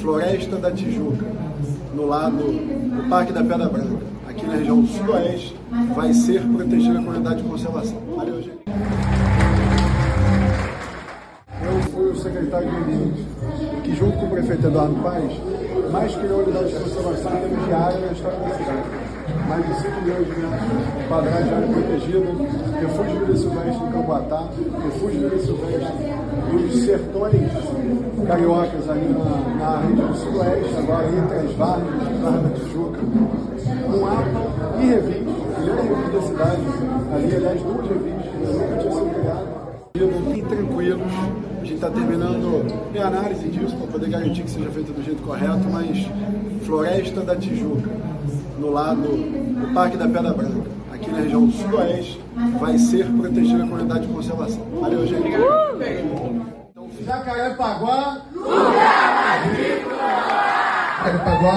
Floresta da Tijuca, no lado do Parque da Pedra Branca, aqui na região do Sudoeste, vai ser protegida com a Unidade de Conservação. Valeu, gente. Eu fui o secretário de Ambiente, que junto com o Prefeito Eduardo mais criou unidades de conservação em termos de área na história da cidade. Mais de 5 milhões de metros quadrados de área protegida, refúgio de vida silvestre do Cambuatá, refúgio de vida silvestre dos sertões cariocas ali na região do Sudoeste, agora entre as vários, Barra da Tijuca, um mapa e revista, primeira revista da cidade, ali, aliás, 2 revistas, nunca tinha sido criada. Fiquem tranquilos, a gente está terminando a análise disso para poder garantir que seja feito do jeito correto, mas Floresta da Tijuca, no lado do Parque da Pedra Branca, aqui na região do Sudoeste, vai ser protegida com a Unidade de Conservação. Valeu, gente. Então, Jacarepaguá, lugar mais rico da Jacarepaguá.